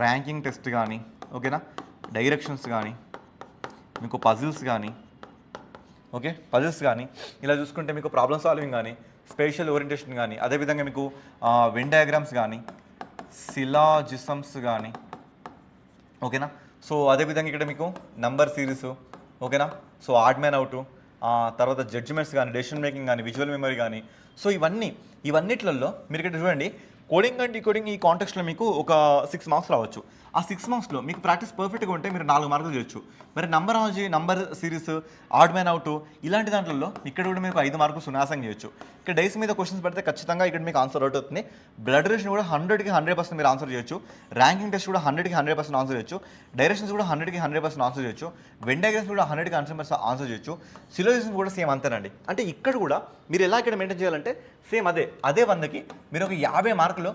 ర్యాంకింగ్ టెస్ట్ కానీ, ఓకేనా, డైరెక్షన్స్ కానీ, మీకు పజిల్స్ కానీ, ఇలా చూసుకుంటే మీకు ప్రాబ్లమ్ సాల్వింగ్ కానీ, స్పేషల్ ఓరియంటేషన్ కానీ, అదేవిధంగా మీకు వెన్ డయాగ్రామ్స్ కానీ, సిలాజిసమ్స్ కానీ, ఓకేనా. సో అదేవిధంగా ఇక్కడ మీకు నంబర్ సిరీస్, ఓకేనా. సో ఆడ్ మ్యాన్ అవుట్, తర్వాత జడ్జిమెంట్స్ కానీ, డెసిషన్ మేకింగ్ కానీ, విజువల్ మెమరీ కానీ. సో ఇవన్నిట్లలో మీరు ఇక్కడ చూడండి, కోడింగ్ అండ్ డీకోడింగ్ ఈ కాంటెక్స్ట్లో మీకు ఒక 6 మార్క్స్ రావచ్చు. ఆ 6 మార్క్స్లో మీకు ప్రాక్టీస్ పర్ఫెక్ట్గా ఉంటే మీరు 4 మార్కులు చేయొచ్చు. మరి numerology, number series, odd man out ఇలాంటి దాంట్లో ఇక్కడ కూడా మీకు 5 మార్కులు సునాయాసంగా చేయొచ్చు. ఇక్కడ డైస్ మీద క్వశ్చన్స్ పెడితే ఖచ్చితంగా ఇక్కడ మీకు ఆన్సర్ అవుట్ అవుతుంది. బ్లడ్ రిలేషన్ కూడా 100కి 100% మీరు ఆన్సర్ చేయొచ్చు. ర్యాంకింగ్ టెస్ట్ కూడా 100కి 100% ఆన్సర్ చేయొచ్చు. డైరెక్షన్స్ కూడా 100కి 100% ఆన్సర్ చేయొచ్చు. వెన్ డయాగ్రామ్స్ కూడా 100కి 100% ఆన్సర్ చేయొచ్చు. సిలోజిజం కూడా సేమ్ అంతేనండి. అంటే ఇక్కడ కూడా మీరు ఎలా ఇక్కడ మెయింటైన్ చేయాలంటే సేమ్ అదే 100కి మీరు ఒక 50 మార్కులు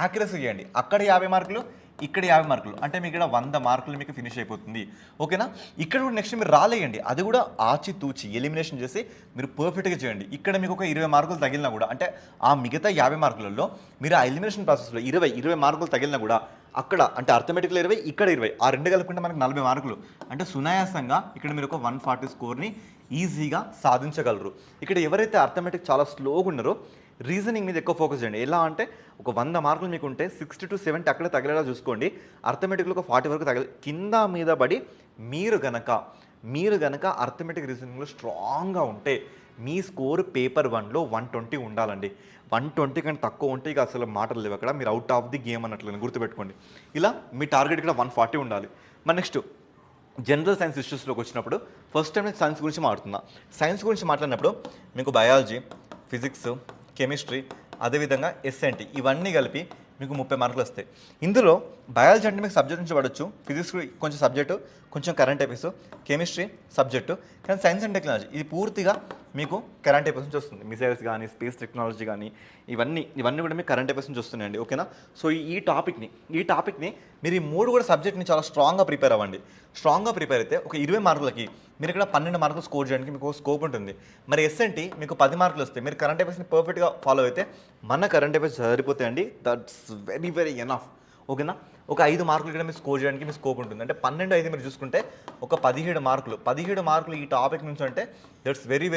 యాక్యురసీ చేయండి. అక్కడ 50 మార్కులు, ఇక్కడ 50 మార్కులు, అంటే మీకు ఇక్కడ 100 మార్కులు మీకు ఫినిష్ అయిపోతుంది. ఓకేనా? ఇక్కడ కూడా నెక్స్ట్ మీరు రాలేయండి, అది కూడా ఆచితూచి ఎలిమినేషన్ చేసి మీరు పర్ఫెక్ట్గా చేయండి. ఇక్కడ మీకు ఒక 20 మార్కులు తగిలినా కూడా, అంటే ఆ మిగతా 50 మార్కులలో మీరు ఆ ఎలిమినేషన్ ప్రాసెస్లో 20 మార్కులు తగిలినా కూడా అక్కడ అంటే అర్థమెటిక్లో 20, ఇక్కడ 20, ఆ రెండు కలుపుకుంటే మనకు 40 మార్కులు. అంటే సునాయాసంగా ఇక్కడ మీరు ఒక 140 స్కోర్ని ఈజీగా సాధించగలరు. ఇక్కడ ఎవరైతే అర్థమెటిక్ చాలా స్లోగా ఉన్నారో రీజనింగ్ మీద ఎక్కువ ఫోకస్ చేయండి. ఎలా అంటే ఒక 100 మార్కులు మీకు ఉంటే 60 to 70 అక్కడ తగిలేలా చూసుకోండి. అర్థమెటిక్లో ఒక 40 వరకు తగిలి కింద మీద పడి మీరు గనక అర్థమెటిక్ రీజనింగ్లో స్ట్రాంగ్గా ఉంటే మీ స్కోర్ పేపర్ 1లో 120 ఉండాలండి. 120 కంటే తక్కువ ఉంటే ఇక అసలు మాటలు లేవు, అక్కడ మీరు అవుట్ ఆఫ్ ది గేమ్ అన్నట్లు గుర్తుపెట్టుకోండి. ఇలా మీ టార్గెట్ ఇక్కడ 140 ఉండాలి. మరి నెక్స్ట్ జనరల్ సైన్స్ ఇష్యూస్లోకి వచ్చినప్పుడు ఫస్ట్ టైం నేను సైన్స్ గురించి మాట్లాడుతున్నా. సైన్స్ గురించి మాట్లాడినప్పుడు మీకు బయాలజీ, ఫిజిక్స్, కెమిస్ట్రీ, అదేవిధంగా ఎస్ఎన్టీ ఇవన్నీ కలిపి మీకు 30 మార్కులు వస్తాయి. ఇందులో బయాలజీ అంటే మీకు సబ్జెక్ట్ నుంచి పడవచ్చు, ఫిజిక్స్ కొంచెం సబ్జెక్టు, కొంచెం కరెంట్ అఫైర్స్, కెమిస్ట్రీ సబ్జెక్టు, కానీ సైన్స్ అండ్ టెక్నాలజీ ఇది పూర్తిగా మీకు కరెంట్ అఫైర్స్ నుంచి వస్తుంది. మిసైల్స్ కానీ, స్పేస్ టెక్నాలజీ కానీ ఇవన్నీ కూడా మీకు కరెంట్ అఫైర్స్ నుంచి వస్తున్నాయండి. ఓకేనా? సో ఈ టాపిక్ని మీరు ఈ 3 కూడా సబ్జెక్ట్ని చాలా స్ట్రాంగ్గా ప్రిపేర్ అవ్వండి. స్ట్రాంగ్గా ప్రిపేర్ అయితే ఒక 20 మార్కులకి మీరు ఇక్కడ 12 మార్కులు స్కోర్ చేయడానికి మీకు స్కోప్ ఉంటుంది. మరి ఎస్ఎన్టీ మీకు 10 మార్కులు వస్తాయి. మీరు కరెంట్ అఫైర్స్ని పర్ఫెక్ట్గా ఫాలో అయితే మన కరెంట్ అఫైర్స్ సరిపోతాయండి. That's very enough. ఓకేనా? ఒక 5 మార్కులు ఇక్కడ మీరు స్కోర్ చేయడానికి మీ స్కోప్ ఉంటుంది. అంటే 12, 5 మీరు చూసుకుంటే ఒక 17 మార్కులు ఈ టాపిక్ నుంచి అంటే దట్స్ వెరీ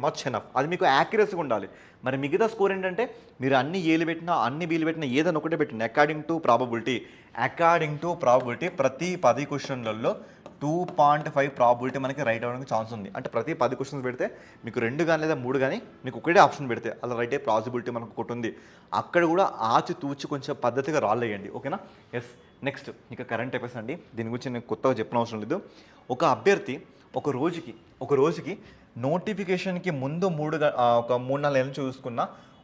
మచ్ ఎనఫ్. అది మీకు యాక్యురసీగా ఉండాలి. మరి మిగతా స్కోర్ ఏంటంటే మీరు అన్ని ఏలు పెట్టినా, అన్ని బీలు పెట్టినా ఏదైనా ఒకటే పెట్టండి. అకార్డింగ్ టు ప్రాబబిలిటీ ప్రతి 10 క్వశ్చన్లలో 2.5 ప్రాబిలిటీ మనకి రైట్ అవ్వడానికి ఛాన్స్ ఉంది. అంటే ప్రతి 10 క్వశ్చన్స్ పెడితే మీకు 2 కానీ లేదా 3 కానీ మీకు ఒకటే ఆప్షన్ పెడితే అలా రైట్ అయ్యే పాసిబిలిటీ మనకు ఒకటి ఉంది. అక్కడ కూడా ఆచితూచి కొంచెం పద్ధతిగా రాలేయండి. ఓకేనా? ఎస్. నెక్స్ట్ ఇక కరెంట్ అఫైర్స్ అండి. దీని గురించి నేను కొత్తగా చెప్పిన అవసరం లేదు. ఒక అభ్యర్థి ఒక రోజుకి నోటిఫికేషన్కి ముందు ఒక 3-4 నెలలు చూసుకున్న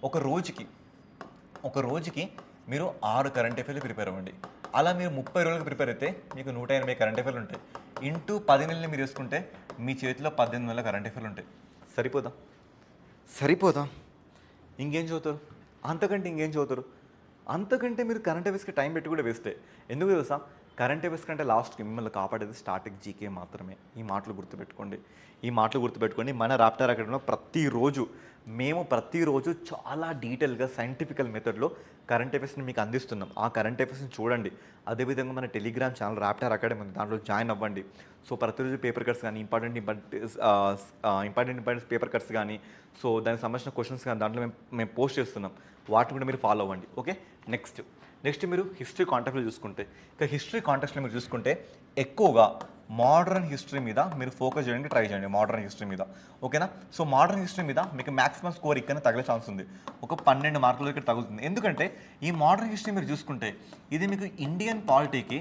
ఒక రోజుకి మీరు 6 కరెంట్ అఫైర్లు ప్రిపేర్ అవ్వండి. అలా మీరు 30 రోజులకు ప్రిపేర్ అయితే మీకు 180 కరెంట్ అఫైర్లు ఉంటాయి. ఇంటూ 10 నెలలు మీరు వేసుకుంటే మీ చేతిలో 18,000 కరెంట్ అఫైర్లు ఉంటాయి. సరిపోదా? ఇంకేం చదువుతారు? ఇంకేం చదువుతారు? అంతకంటే మీరు కరెంట్ అఫైర్స్కి టైం పెట్టి కూడా వేస్తే ఎందుకు తెలుసా? కరెంట్ అఫైర్స్ కంటే లాస్ట్కి మిమ్మల్ని కాపాడేది స్టాటిక్ జీకే మాత్రమే. ఈ మాటలు గుర్తుపెట్టుకోండి. మన రాప్టార్ అకాడమీలో మేము ప్రతిరోజు చాలా డీటెయిల్గా సైంటిఫికల్ మెథడ్లో కరెంట్ అఫైర్స్ని మీకు అందిస్తున్నాం. ఆ కరెంట్ అఫైర్స్ని చూడండి. అదేవిధంగా మన టెలిగ్రామ్ ఛానల్ రాప్టార్ అకాడమీ ఉంది, దాంట్లో జాయిన్ అవ్వండి. సో ప్రతిరోజు పేపర్ కట్స్ కానీ ఇంపార్టెంట్ పేపర్ కట్స్ కానీ, సో దానికి సంబంధించిన క్వశ్చన్స్ కానీ దాంట్లో మేము పోస్ట్ చేస్తున్నాం. వాటిని కూడా మీరు ఫాలో అవ్వండి. ఓకే, నెక్స్ట్ మీరు హిస్టరీ కాంటాక్ట్లో చూసుకుంటే, హిస్టరీ కాంటాక్ట్లో మీరు చూసుకుంటే ఎక్కువగా మోడర్న్ హిస్టరీ మీద మీరు ఫోకస్ చేయడానికి ట్రై చేయండి. మోడర్న్ హిస్టరీ మీద, ఓకేనా? సో మోడర్న్ హిస్టరీ మీద మీకు మ్యాక్సిమం స్కోర్ ఇక్కడ తగిలే ఛాన్స్ ఉంది. ఒక 12 మార్కులు ఇక్కడ తగులుతుంది. ఎందుకంటే ఈ మోడర్న్ హిస్టరీ మీరు చూసుకుంటే ఇది మీకు ఇండియన్ పాలిటీకి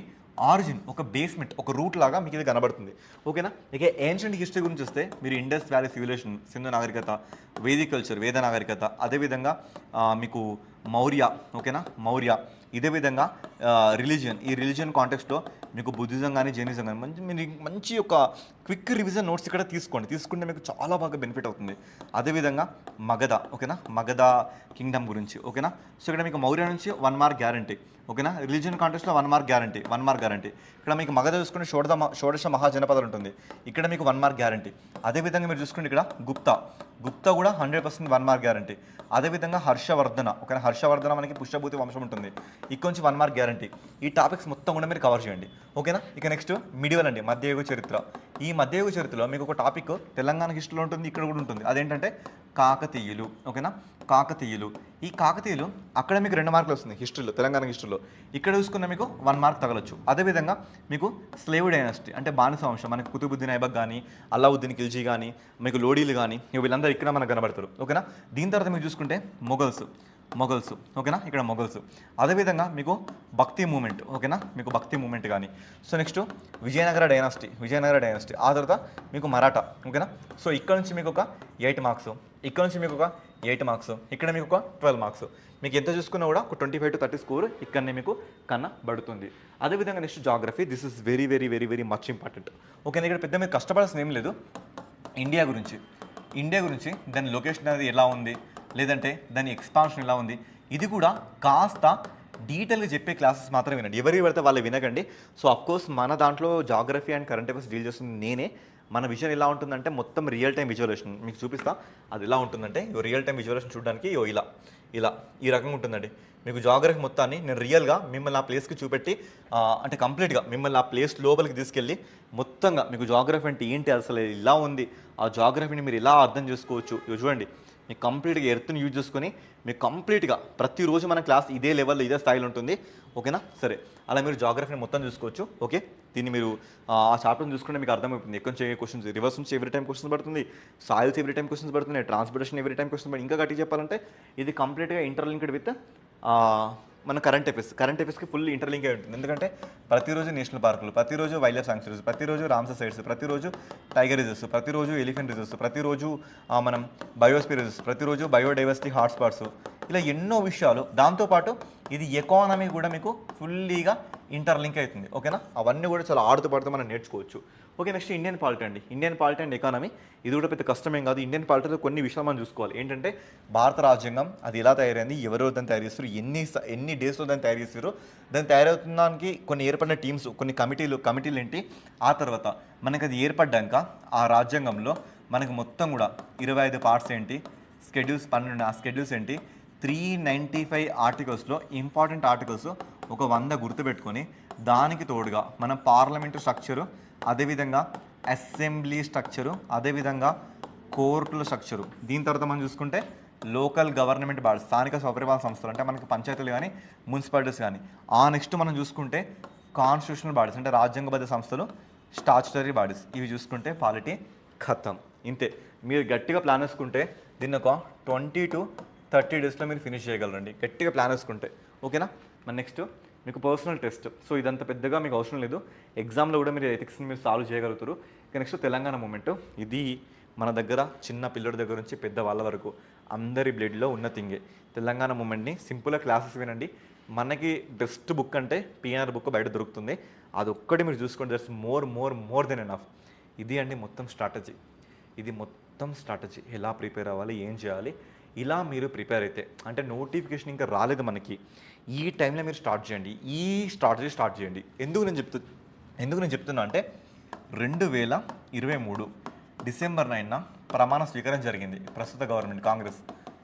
ఆరిజిన్, ఒక బేస్మెంట్, ఒక రూట్ లాగా మీకు ఇది కనబడుతుంది. ఓకేనా? ఇక ఏన్షియంట్ హిస్టరీ గురించి వస్తే మీరు ఇండస్ వ్యాలీ సివిలైజేషన్, సింధు నాగరికత, వేదిక్ కల్చర్, వేద నాగరికత, అదేవిధంగా మీకు మౌర్య, ఓకేనా? ఇదే విధంగా రిలీజియన్, ఈ రిలీజియన్ కాంటెక్స్ట్లో మీకు బుద్ధిజం కానీ జైనిజం కానీ మంచి ఒక క్విక్ రివిజన్ నోట్స్ ఇక్కడ తీసుకుంటే మీకు చాలా బాగా బెనిఫిట్ అవుతుంది. అదేవిధంగా మగధ, ఓకేనా? మగధ కింగ్డమ్ గురించి, ఓకేనా? సో ఇక్కడ మీకు మౌర్య నుంచి 1 మార్క్ గ్యారంటీ, ఓకేనా? రిలీజియన్ కాంటెక్స్ట్లో 1 మార్క్ గ్యారంటీ. ఇక్కడ మీకు మగధ చూసుకుంటే షోడశ మహాజనపదాలు ఉంటుంది, ఇక్కడ మీకు 1 మార్క్ గ్యారంటీ. అదేవిధంగా మీరు చూసుకుంటే ఇక్కడ గుప్తా కూడా 100% 1 మార్క్ గ్యారంటీ. అదేవిధంగా హర్షవర్ధన, ఓకేనా? హర్షవర్ధన మనకి పుష్యభూతి వంశం ఉంటుంది, ఇక్కడ నుంచి 1 మార్క్ గ్యారంటీ. ఈ టాపిక్స్ మొత్తం కూడా మీరు కవర్ చేయండి, ఓకేనా? ఇక నెక్స్ట్ మిడివల్ అండి, మధ్యయుగ చరిత్ర. ఈ మధ్యయుగ చరిత్రలో మీకు ఒక టాపిక్ తెలంగాణ హిస్టరీలో ఉంటుంది, ఇక్కడ కూడా ఉంటుంది. అదేంటంటే కాకతీయులు, ఓకేనా? ఈ కాకతీయులు అక్కడ మీకు 2 మార్కులు వస్తుంది హిస్టరీలో, తెలంగాణ హిస్టరీలో. ఇక్కడ చూసుకున్న మీకు 1 మార్క్ తగలొచ్చు. అదేవిధంగా మీకు స్లేవ్ డైనాసిటీ అంటే బానిస వంశం, మనకి కుతుబుద్దీన్ ఐబక్ కానీ, అలావుద్దీన్ ఖిల్జీ కానీ, మీకు లోడీలు కానీ, వీళ్ళందరూ ఇక్కడ మనకు కనబడతారు, ఓకేనా? దీని తర్వాత మీరు చూసుకుంటే మొఘల్స్, ఓకేనా? ఇక్కడ మొఘల్స్. అదేవిధంగా మీకు భక్తి మూమెంట్, ఓకేనా? మీకు భక్తి మూమెంట్ కానీ. So next Vijayanagara dynasty. ఆ తర్వాత మీకు మరాఠా, ఓకేనా? సో ఇక్కడ నుంచి మీకు ఒక 8 మార్క్స్, ఇక్కడ నుంచి మీకు ఒక 8 మార్క్స్, ఇక్కడ మీకు ఒక 12 మార్క్స్. మీకు ఎంత చూసుకున్నా కూడా ఒక 25 to 30 స్కోర్ ఇక్కడనే మీకు కనబడుతుంది. అదేవిధంగా next geography. This is very very very very much important, ఓకేనా? ఇక్కడ పెద్ద మీరు కష్టపడాల్సిన ఏం లేదు. ఇండియా గురించి దాని లొకేషన్ అనేది ఎలా ఉంది, లేదంటే దాని ఎక్స్పాన్షన్ ఎలా ఉంది, ఇది కూడా కాస్త డీటెయిల్గా చెప్పే క్లాసెస్ మాత్రం వినండి. ఎవరికి పడితే వాళ్ళు వినకండి. సో అఫ్కోర్స్ మన దాంట్లో geography and current affairs deal చేస్తుంది నేనే. మన విజన్ ఎలా ఉంటుందంటే మొత్తం రియల్ టైం విజువలేషన్ మీకు చూపిస్తా. అది ఎలా ఉంటుందంటే రియల్ టైం విజువలేషన్ చూడడానికి ఇలా ఈ రకంగా ఉంటుందండి. మీకు జాగ్రఫీ మొత్తాన్ని నేను రియల్గా మిమ్మల్ని ఆ ప్లేస్కి చూపెట్టి అంటే కంప్లీట్గా మిమ్మల్ని ఆ ప్లేస్ లోపలికి తీసుకెళ్ళి మొత్తంగా మీకు జాగ్రఫీ అంటే ఏంటి, అసలు ఇలా ఉంది, ఆ జాగ్రఫీని మీరు ఎలా అర్థం చేసుకోవచ్చు. ఇవి చూడండి, మీకు కంప్లీట్గా ఎర్త్ని యూజ్ చేసుకొని మీకు కంప్లీట్గా ప్రతిరోజు మన క్లాస్ ఇదే లెవెల్లో ఇదే స్థాయిలో ఉంటుంది, ఓకేనా? సరే, అలా మీరు జాగ్రఫీని మొత్తం చూసుకోవచ్చు. ఓకే, దీన్ని మీరు ఆ చాప్టర్ని చూసుకుంటే మీకు అర్థమవుతుంది. ఎక్కువ నుంచి క్వశ్చన్స్, రివర్స్ నుంచి ఎవ్రీ టైం క్వశ్చన్స్ పడుతుంది, సాయిల్స్ ఎవ్రీ టైం క్వశ్చన్స్ పడుతున్నాయి, ట్రాన్స్పోర్టేషన్ ఎవ్రీ టైం క్వశ్చన్స్ పడుతుంది. ఇంకా గట్టి చెప్పాలంటే ఇది కంప్లీట్గా ఇంటర్లింక్డ్ విత్ మన కరెంట్ అఫైర్స్కి ఫుల్ ఇంటర్లింక్ అయి ఉంటుంది. ఎందుకంటే ప్రతిరోజు నేషనల్ పార్కులు, ప్రతిరోజు వైల్డ్ లైఫ్ సాంక్చురీస్, ప్రతిరోజు రామ్సర్ సైట్స్, ప్రతిరోజు టైగర్ రిజర్వ్స్, ప్రతిరోజు ఎలిఫెంట్ రిజర్వ్స్, ప్రతిరోజు మనం బయోస్పియర్ రిజర్వ్స్, ప్రతిరోజు బయోడైవర్సిటీ హాట్స్పాట్స్, ఇలా ఎన్నో విషయాలు. దాంతోపాటు ఇది ఎకానమీ కూడా మీకు ఫుల్లీగా ఇంటర్లింక్ అవుతుంది, ఓకేనా? అవన్నీ కూడా చాలా ఆడుతూ పాడుతూ మనం నేర్చుకోవచ్చు. ఓకే, నెక్స్ట్ ఇండియన్ పాలిటీ అండి. ఇండియన్ పాలిటీ అండ్ ఎకానమీ ఇది కూడా పెద్ద కష్టమేం కాదు. ఇండియన్ పాలిటీలో కొన్ని విషయాలు మనం చూసుకోవాలి. ఏంటంటే భారత రాజ్యాంగం అది ఎలా తయారైంది, ఎవరో దాన్ని తయారు చేస్తారు, ఎన్ని డేస్లో దాన్ని తయారు చేస్తారు, దాన్ని తయారవుతుందానికి కొన్ని ఏర్పడిన టీమ్స్, కొన్ని కమిటీలు ఏంటి, ఆ తర్వాత మనకి అది ఏర్పడ్డాక ఆ రాజ్యాంగంలో మనకి మొత్తం కూడా 25 పార్ట్స్ ఏంటి, స్కెడ్యూల్స్ 12, ఆ స్కెడ్యూల్స్ ఏంటి, 395 ఆర్టికల్స్లో ఇంపార్టెంట్ ఆర్టికల్స్ ఒక 100 గుర్తుపెట్టుకొని దానికి తోడుగా మనం పార్లమెంటు స్ట్రక్చరు, అదేవిధంగా అసెంబ్లీ స్ట్రక్చరు, అదేవిధంగా కోర్టుల స్ట్రక్చరు. దీని తర్వాత మనం చూసుకుంటే లోకల్ గవర్నమెంట్ బాడీస్, స్థానిక స్వపరిపాలన సంస్థలు అంటే మనకి పంచాయతీలు కానీ మున్సిపాలిటీస్ కానీ. నెక్స్ట్ మనం చూసుకుంటే కాన్స్టిట్యూషనల్ బాడీస్ అంటే రాజ్యాంగబద్ధ సంస్థలు, స్టాచ్యుటరీ బాడీస్. ఇవి చూసుకుంటే పాలిటీ ఖతం. ఇంతే. మీరు గట్టిగా ప్లాన్ వేసుకుంటే దీన్ని ఒక 20 to 30 డేస్లో మీరు ఫినిష్ చేయగలరండి, గట్టిగా ప్లాన్ వేసుకుంటే, ఓకేనా? మన నెక్స్ట్ మీకు పర్సనల్ టెస్ట్. సో ఇదంత పెద్దగా మీకు అవసరం లేదు. ఎగ్జామ్లో కూడా మీరు ఎథిక్స్ని మీరు సాల్వ్ చేయగలుగుతారు. ఇక నెక్స్ట్ తెలంగాణ మూమెంట్. ఇది మన దగ్గర చిన్న పిల్లడి దగ్గర నుంచి పెద్ద వాళ్ళ వరకు అందరి బ్లడ్లో ఉన్న థింగే. తెలంగాణ మూమెంట్ని సింపుల్గా క్లాసెస్ వినండి. మనకి బెస్ట్ బుక్ అంటే పిఎన్ఆర్ బుక్ బయట దొరుకుతుంది. అది ఒక్కటి మీరు చూసుకోండి. That's more than enough. ఇది అండి మొత్తం స్ట్రాటజీ. ఇది మొత్తం స్ట్రాటజీ. ఎలా ప్రిపేర్ అవ్వాలి, ఏం చేయాలి, ఇలా మీరు ప్రిపేర్ అయితే అంటే నోటిఫికేషన్ ఇంకా రాలేదు మనకి, ఈ టైంలో మీరు స్టార్ట్ చేయండి. ఈ స్ట్రాటజీ స్టార్ట్ చేయండి. ఎందుకు నేను చెప్తున్నా అంటే 2023 డిసెంబర్ 9న ప్రమాణ స్వీకారం జరిగింది ప్రస్తుత గవర్నమెంట్ కాంగ్రెస్.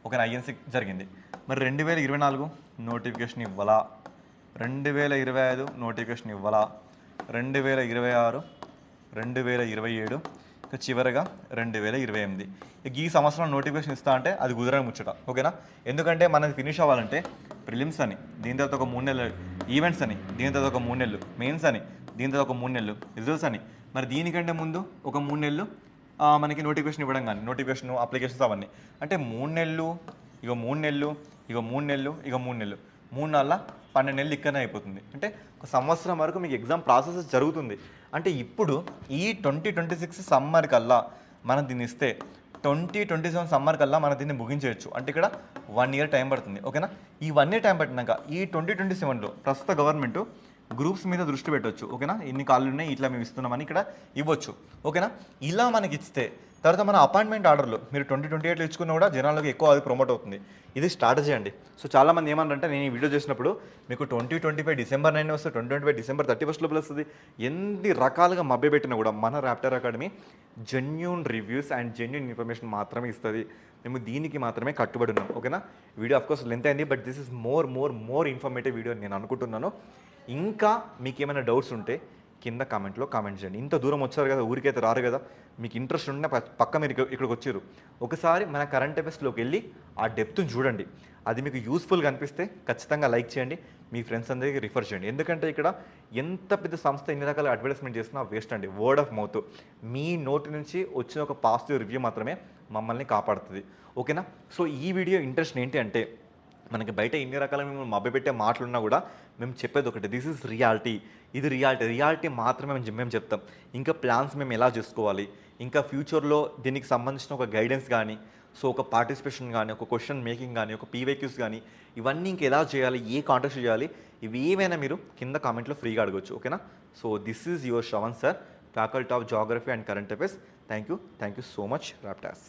ఒక ఐఎన్సీ జరిగింది. మరి 2024 నోటిఫికేషన్ ఇవ్వాలా, 2025 నోటిఫికేషన్ ఇవ్వాలా, 2026, 2027, ఇక చివరిగా 2028. ఇక ఈ సంవత్సరం నోటిఫికేషన్ ఇస్తా అంటే అది కుదరని ముచ్చట. ఓకేనా? ఎందుకంటే మనది ఫినిష్ అవ్వాలంటే ప్రిలిమ్స్ అని, దీని తర్వాత ఒక 3 నెలలు ఈవెంట్స్ అని, దీని తర్వాత ఒక 3 నెలలు మెయిన్స్ అని, దీని తర్వాత ఒక 3 నెలలు రిజల్ట్స్ అని, మరి దీనికంటే ముందు ఒక 3 నెలలు మనకి నోటిఫికేషన్ ఇవ్వడం కానీ, నోటిఫికేషన్ అప్లికేషన్స్ అవన్నీ. అంటే 3 నెలలు, ఇక 3 నెలలు, ఇక 3 నెలలు, ఇక 3 నెలలు, 3 నెలల 12 నెలలు ఇక్కడనే అయిపోతుంది. అంటే ఒక సంవత్సరం వరకు మీకు ఎగ్జామ్ ప్రాసెస్ జరుగుతుంది. అంటే ఇప్పుడు ఈ 2026 సమ్మర్ కల్లా మనం దీన్ని ఇస్తే 2027 సమ్మర్ కల్లా మనం దీన్ని ముగించవచ్చు. అంటే ఇక్కడ 1 ఇయర్ టైం పడుతుంది. ఓకేనా? ఈ 1 ఇయర్ టైం పట్టినాక ఈ 2027లో ప్రస్తుత గవర్నమెంట్ గ్రూప్స్ మీద దృష్టి పెట్టవచ్చు. ఓకేనా? ఇన్ని కాళ్ళు ఉన్నాయి, ఇట్లా మేము ఇస్తున్నామని ఇక్కడ ఇవ్వచ్చు. ఓకేనా? ఇలా మనకి ఇస్తే తర్వాత మన అపాయింట్మెంట్ ఆర్డర్లు మీరు 2028లో ఇచ్చుకున్నా కూడా జనాలకు ఎక్కువ అది ప్రమోట్ అవుతుంది. ఇది స్ట్రాటజీ అండి. సో చాలామంది ఏమన్నారంటే నేను ఈ వీడియో చేసినప్పుడు మీకు 2025 డిసెంబర్ 9 వస్తుంది, 2025 డిసెంబర్ 31 లోపల వస్తుంది. ఎన్ని రకాలుగా మభ్యపెట్టినా కూడా మన Raptor academy genuine reviews and genuine information మాత్రమే ఇస్తుంది. మేము దీనికి మాత్రమే కట్టుబడి ఉన్నాం. ఓకేనా? వీడియో ఆఫ్కోర్స్ లెంత్ అయింది, but this is more informative video నేను అనుకుంటున్నాను. ఇంకా మీకు ఏమైనా డౌట్స్ ఉంటే కింద కామెంట్లో కామెంట్ చేయండి. ఇంత దూరం వచ్చారు కదా, ఊరికైతే రారు కదా, మీకు ఇంట్రెస్ట్ ఉంటే పక్క మీరు ఇక్కడికి వచ్చారు, ఒకసారి మన కరెంట్ అఫైర్స్లోకి వెళ్ళి ఆ డెప్త్ని చూడండి. అది మీకు యూస్ఫుల్గా అనిపిస్తే ఖచ్చితంగా లైక్ చేయండి, మీ ఫ్రెండ్స్ అందరికీ రిఫర్ చేయండి. ఎందుకంటే ఇక్కడ ఎంత పెద్ద సంస్థ ఎన్ని రకాల అడ్వర్టైజ్మెంట్ చేసినా వేస్ట్ అండి. వర్డ్ ఆఫ్ మౌత్, మీ నోటి నుంచి వచ్చిన ఒక పాజిటివ్ రివ్యూ మాత్రమే మమ్మల్ని కాపాడుతుంది. ఓకేనా? సో ఈ వీడియో ఇంట్రెస్ట్ ఏంటి అంటే మనకి బయట ఎన్ని రకాల మేము మభ్యపెట్టే మాటలున్నా కూడా మేము చెప్పేది ఒకటి, దిస్ ఇస్ రియాలిటీ. ఇది రియాలిటీ మాత్రమే మేము చెప్తాం. ఇంకా ప్లాన్స్ మేము ఎలా చేసుకోవాలి, ఇంకా ఫ్యూచర్లో దీనికి సంబంధించిన ఒక గైడెన్స్ కానీ, సో ఒక పార్టిసిపేషన్ కానీ, ఒక క్వశ్చన్ మేకింగ్ కానీ, ఒక పీవైక్యూస్ కానీ, ఇవన్నీ ఇంకా ఎలా చేయాలి, ఏ కాంటాక్ట్ చేయాలి, ఇవి ఏమైనా మీరు కింద కామెంట్లో ఫ్రీగా అడగచ్చు. ఓకేనా? So this is your Shravan sir, faculty of geography and current affairs. Thank you so much ర్యాప్టాస్.